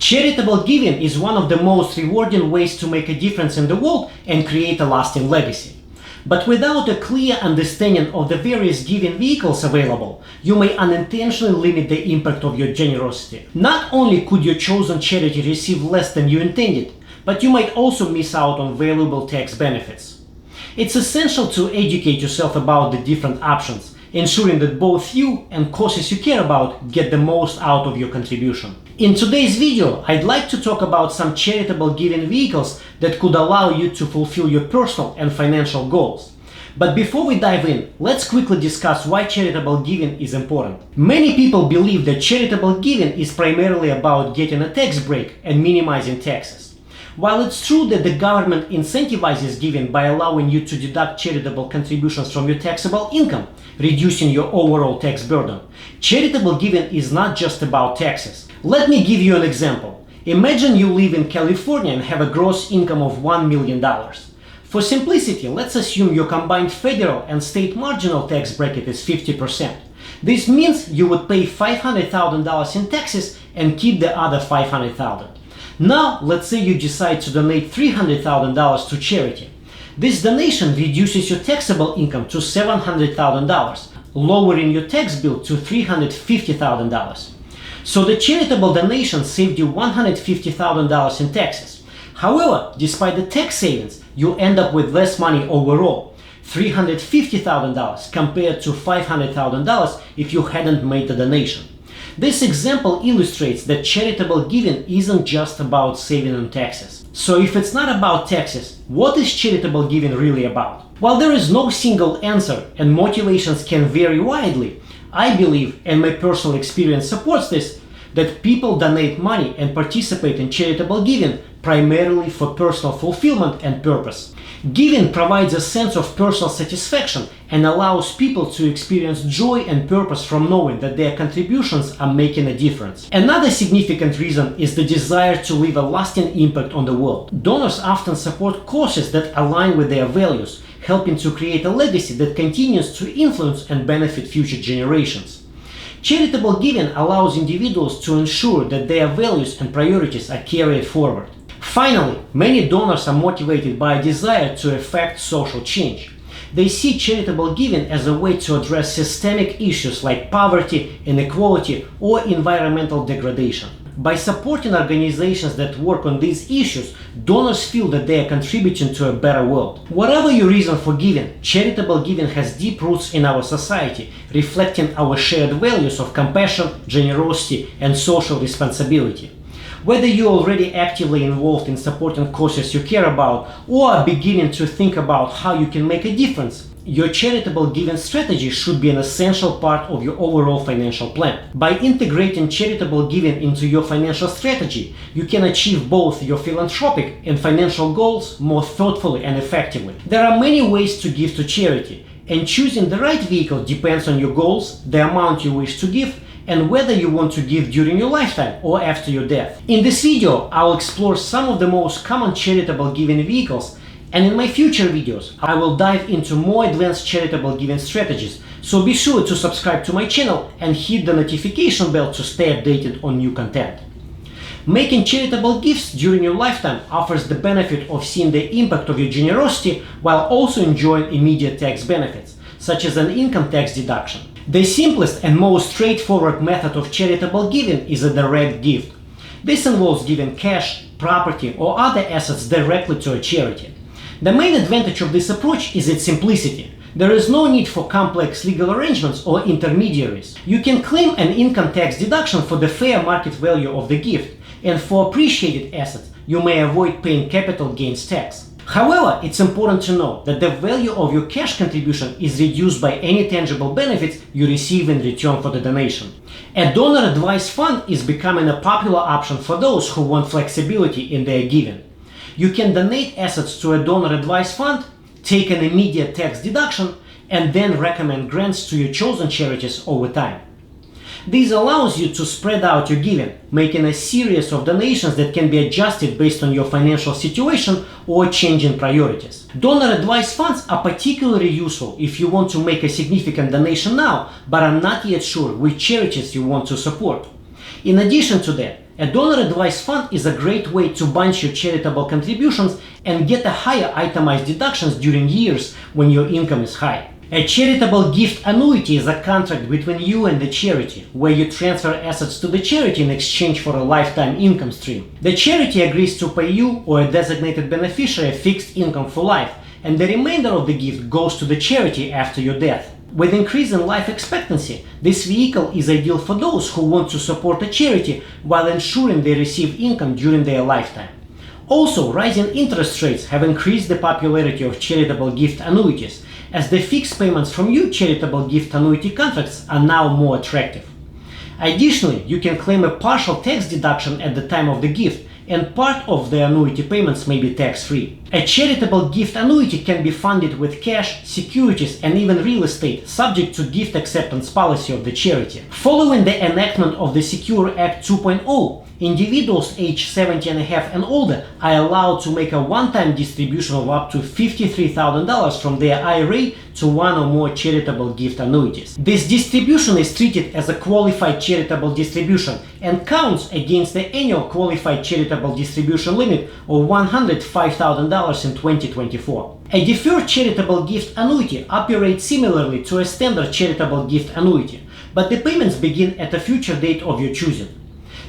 Charitable giving is one of the most rewarding ways to make a difference in the world and create a lasting legacy. But without a clear understanding of the various giving vehicles available, you may unintentionally limit the impact of your generosity. Not only could your chosen charity receive less than you intended, but you might also miss out on valuable tax benefits. It's essential to educate yourself about the different options, ensuring that both you and causes you care about get the most out of your contribution. In today's video, I'd like to talk about some charitable giving vehicles that could allow you to fulfill your personal and financial goals. But before we dive in, let's quickly discuss why charitable giving is important. Many people believe that charitable giving is primarily about getting a tax break and minimizing taxes. While it's true that the government incentivizes giving by allowing you to deduct charitable contributions from your taxable income, reducing your overall tax burden, charitable giving is not just about taxes. Let me give you an example. Imagine you live in California and have a gross income of $1 million. For simplicity, let's assume your combined federal and state marginal tax bracket is 50%. This means you would pay $500,000 in taxes and keep the other $500,000. Now, let's say you decide to donate $300,000 to charity. This donation reduces your taxable income to $700,000, lowering your tax bill to $350,000. So the charitable donation saved you $150,000 in taxes. However, despite the tax savings, you end up with less money overall, $350,000 compared to $500,000 if you hadn't made the donation. This example illustrates that charitable giving isn't just about saving on taxes. So if it's not about taxes, what is charitable giving really about? While there is no single answer and motivations can vary widely, I believe, and my personal experience supports this, that people donate money and participate in charitable giving primarily for personal fulfillment and purpose. Giving provides a sense of personal satisfaction and allows people to experience joy and purpose from knowing that their contributions are making a difference. Another significant reason is the desire to leave a lasting impact on the world. Donors often support causes that align with their values, helping to create a legacy that continues to influence and benefit future generations. Charitable giving allows individuals to ensure that their values and priorities are carried forward. Finally, many donors are motivated by a desire to effect social change. They see charitable giving as a way to address systemic issues like poverty, inequality, or environmental degradation. By supporting organizations that work on these issues, donors feel that they are contributing to a better world. Whatever your reason for giving, charitable giving has deep roots in our society, reflecting our shared values of compassion, generosity, and social responsibility. Whether you're already actively involved in supporting causes you care about or are beginning to think about how you can make a difference, your charitable giving strategy should be an essential part of your overall financial plan. By integrating charitable giving into your financial strategy, you can achieve both your philanthropic and financial goals more thoughtfully and effectively. There are many ways to give to charity, and choosing the right vehicle depends on your goals, the amount you wish to give, and whether you want to give during your lifetime or after your death. In this video, I'll explore some of the most common charitable giving vehicles, and in my future videos, I will dive into more advanced charitable giving strategies, so be sure to subscribe to my channel and hit the notification bell to stay updated on new content. Making charitable gifts during your lifetime offers the benefit of seeing the impact of your generosity while also enjoying immediate tax benefits, such as an income tax deduction. The simplest and most straightforward method of charitable giving is a direct gift. This involves giving cash, property, or other assets directly to a charity. The main advantage of this approach is its simplicity. There is no need for complex legal arrangements or intermediaries. You can claim an income tax deduction for the fair market value of the gift, and for appreciated assets, you may avoid paying capital gains tax. However, it's important to know that the value of your cash contribution is reduced by any tangible benefits you receive in return for the donation. A donor advised fund is becoming a popular option for those who want flexibility in their giving. You can donate assets to a donor advised fund, take an immediate tax deduction, and then recommend grants to your chosen charities over time. This allows you to spread out your giving, making a series of donations that can be adjusted based on your financial situation or changing priorities. Donor advised funds are particularly useful if you want to make a significant donation now, but are not yet sure which charities you want to support. In addition to that, A donor advised fund is a great way to bunch your charitable contributions and get a higher itemized deductions during years when your income is high. A charitable gift annuity is a contract between you and the charity, where you transfer assets to the charity in exchange for a lifetime income stream. The charity agrees to pay you or a designated beneficiary a fixed income for life, and the remainder of the gift goes to the charity after your death. With increase in life expectancy, this vehicle is ideal for those who want to support a charity while ensuring they receive income during their lifetime. Also, rising interest rates have increased the popularity of charitable gift annuities, as the fixed payments from your charitable gift annuity contracts are now more attractive. Additionally, you can claim a partial tax deduction at the time of the gift, and part of the annuity payments may be tax-free. A charitable gift annuity can be funded with cash, securities, and even real estate, subject to gift acceptance policy of the charity. Following the enactment of the Secure Act 2.0, individuals aged 70 and a half and older are allowed to make a one-time distribution of up to $53,000 from their IRA to one or more charitable gift annuities. This distribution is treated as a qualified charitable distribution and counts against the annual qualified charitable distribution limit of $105,000 in 2024. A deferred charitable gift annuity operates similarly to a standard charitable gift annuity, but the payments begin at a future date of your choosing.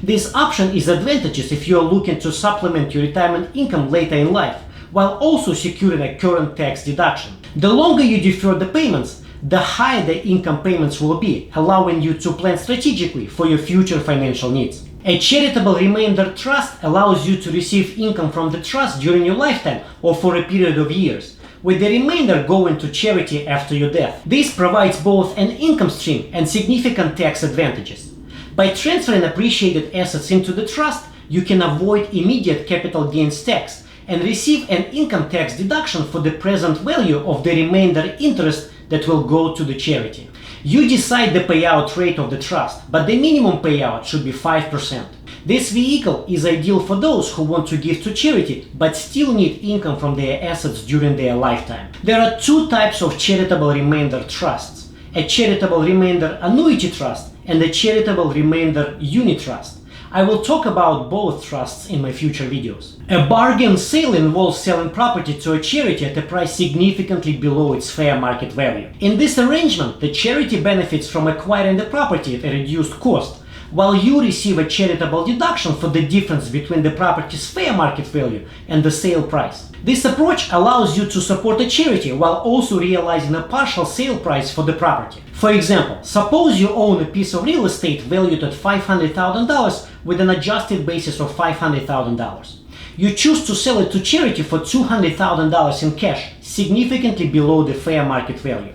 This option is advantageous if you are looking to supplement your retirement income later in life, while also securing a current tax deduction. The longer you defer the payments, the higher the income payments will be, allowing you to plan strategically for your future financial needs. A charitable remainder trust allows you to receive income from the trust during your lifetime or for a period of years, with the remainder going to charity after your death. This provides both an income stream and significant tax advantages. By transferring appreciated assets into the trust, you can avoid immediate capital gains tax and receive an income tax deduction for the present value of the remainder interest that will go to the charity. You decide the payout rate of the trust, but the minimum payout should be 5%. This vehicle is ideal for those who want to give to charity but still need income from their assets during their lifetime. There are two types of charitable remainder trusts: a charitable remainder annuity trust and a charitable remainder unit trust. I will talk about both trusts in my future videos. A bargain sale involves selling property to a charity at a price significantly below its fair market value. In this arrangement, the charity benefits from acquiring the property at a reduced cost, while you receive a charitable deduction for the difference between the property's fair market value and the sale price. This approach allows you to support a charity while also realizing a partial sale price for the property. For example, suppose you own a piece of real estate valued at $500,000 with an adjusted basis of $500,000. You choose to sell it to charity for $200,000 in cash, significantly below the fair market value.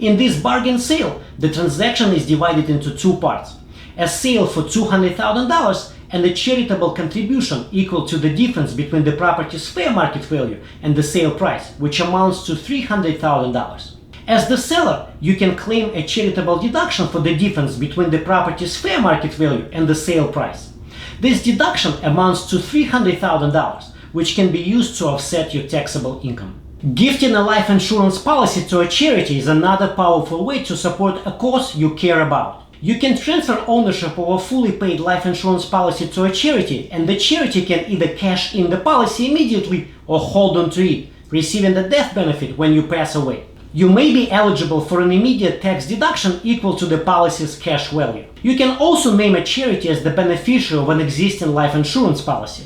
In this bargain sale, the transaction is divided into two parts: a sale for $200,000 and a charitable contribution equal to the difference between the property's fair market value and the sale price, which amounts to $300,000. As the seller, you can claim a charitable deduction for the difference between the property's fair market value and the sale price. This deduction amounts to $300,000, which can be used to offset your taxable income. Gifting a life insurance policy to a charity is another powerful way to support a cause you care about. You can transfer ownership of a fully paid life insurance policy to a charity, and the charity can either cash in the policy immediately or hold on to it, receiving the death benefit when you pass away. You may be eligible for an immediate tax deduction equal to the policy's cash value. You can also name a charity as the beneficiary of an existing life insurance policy.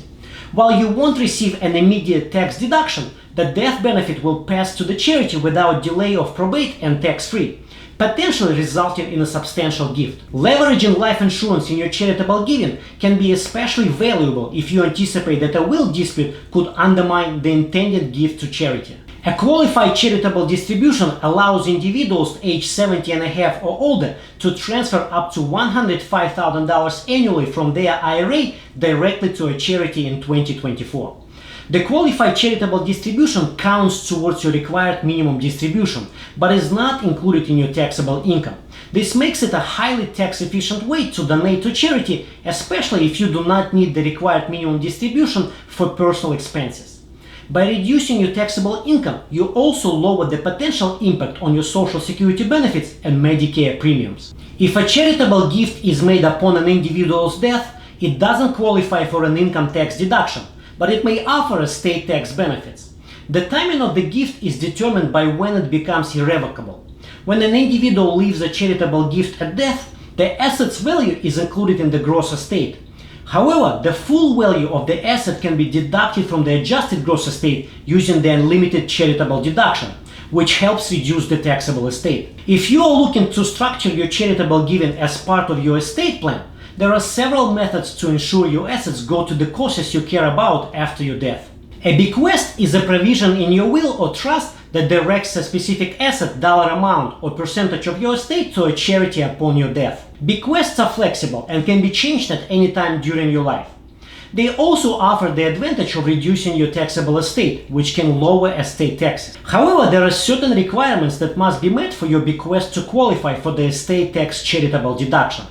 While you won't receive an immediate tax deduction, the death benefit will pass to the charity without delay of probate and tax-free, potentially resulting in a substantial gift. Leveraging life insurance in your charitable giving can be especially valuable if you anticipate that a will dispute could undermine the intended gift to charity. A qualified charitable distribution allows individuals aged 70 and a half or older to transfer up to $105,000 annually from their IRA directly to a charity in 2024. The qualified charitable distribution counts towards your required minimum distribution, but is not included in your taxable income. This makes it a highly tax-efficient way to donate to charity, especially if you do not need the required minimum distribution for personal expenses. By reducing your taxable income, you also lower the potential impact on your Social Security benefits and Medicare premiums. If a charitable gift is made upon an individual's death, It doesn't qualify for an income tax deduction, but it may offer estate tax benefits. The timing of the gift is determined by when it becomes irrevocable. When an individual leaves a charitable gift at death, the asset's value is included in the gross estate. However, the full value of the asset can be deducted from the adjusted gross estate using the unlimited charitable deduction, which helps reduce the taxable estate. If you are looking to structure your charitable giving as part of your estate plan, there are several methods to ensure your assets go to the causes you care about after your death. A bequest is a provision in your will or trust that directs a specific asset, dollar amount, or percentage of your estate to a charity upon your death. Bequests are flexible and can be changed at any time during your life. They also offer the advantage of reducing your taxable estate, which can lower estate taxes. However, there are certain requirements that must be met for your bequest to qualify for the estate tax charitable deduction.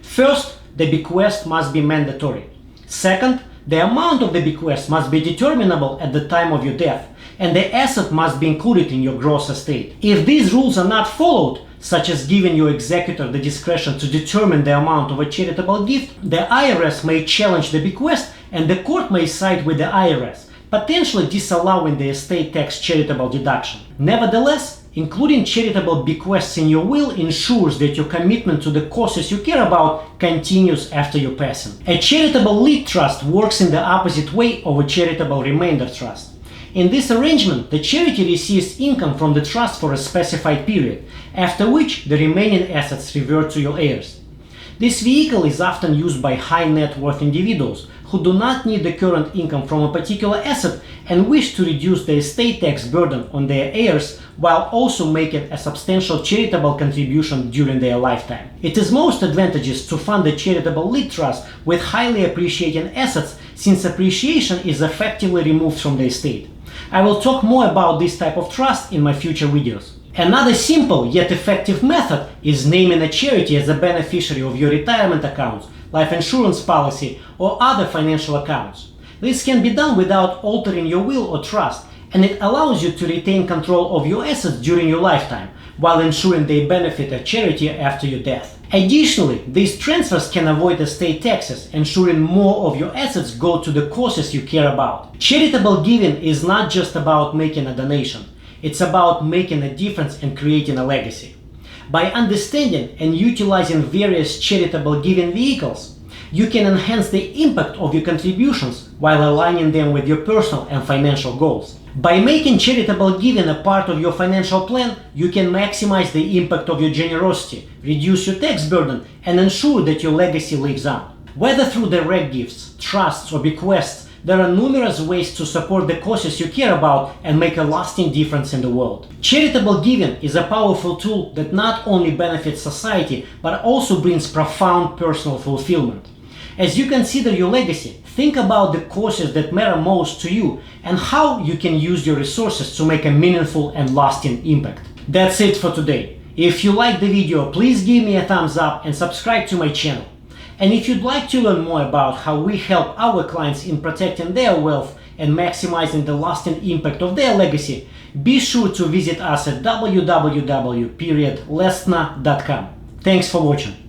First, the bequest must be mandatory. Second, the amount of the bequest must be determinable at the time of your death, and the asset must be included in your gross estate. If these rules are not followed, such as giving your executor the discretion to determine the amount of a charitable gift, the IRS may challenge the bequest and the court may side with the IRS, potentially disallowing the estate tax charitable deduction. Nevertheless, including charitable bequests in your will ensures that your commitment to the causes you care about continues after your passing. A charitable lead trust works in the opposite way of a charitable remainder trust. In this arrangement, the charity receives income from the trust for a specified period, after which the remaining assets revert to your heirs. This vehicle is often used by high net worth individuals who do not need the current income from a particular asset and wish to reduce the estate tax burden on their heirs while also making a substantial charitable contribution during their lifetime. It is most advantageous to fund a charitable lead trust with highly appreciating assets, since appreciation is effectively removed from the estate. I will talk more about this type of trust in my future videos. Another simple yet effective method is naming a charity as a beneficiary of your retirement accounts, life insurance policy, or other financial accounts. This can be done without altering your will or trust, and it allows you to retain control of your assets during your lifetime, while ensuring they benefit a charity after your death. Additionally, these transfers can avoid estate taxes, ensuring more of your assets go to the causes you care about. Charitable giving is not just about making a donation. It's about making a difference and creating a legacy. By understanding and utilizing various charitable giving vehicles, you can enhance the impact of your contributions while aligning them with your personal and financial goals. By making charitable giving a part of your financial plan, you can maximize the impact of your generosity, reduce your tax burden, and ensure that your legacy lives on. Whether through direct gifts, trusts, or bequests, there are numerous ways to support the causes you care about and make a lasting difference in the world. Charitable giving is a powerful tool that not only benefits society, but also brings profound personal fulfillment. As you consider your legacy, think about the causes that matter most to you and how you can use your resources to make a meaningful and lasting impact. That's it for today. If you liked the video, please give me a thumbs up and subscribe to my channel. And if you'd like to learn more about how we help our clients in protecting their wealth and maximizing the lasting impact of their legacy, be sure to visit us at www.lestna.com. Thanks for watching.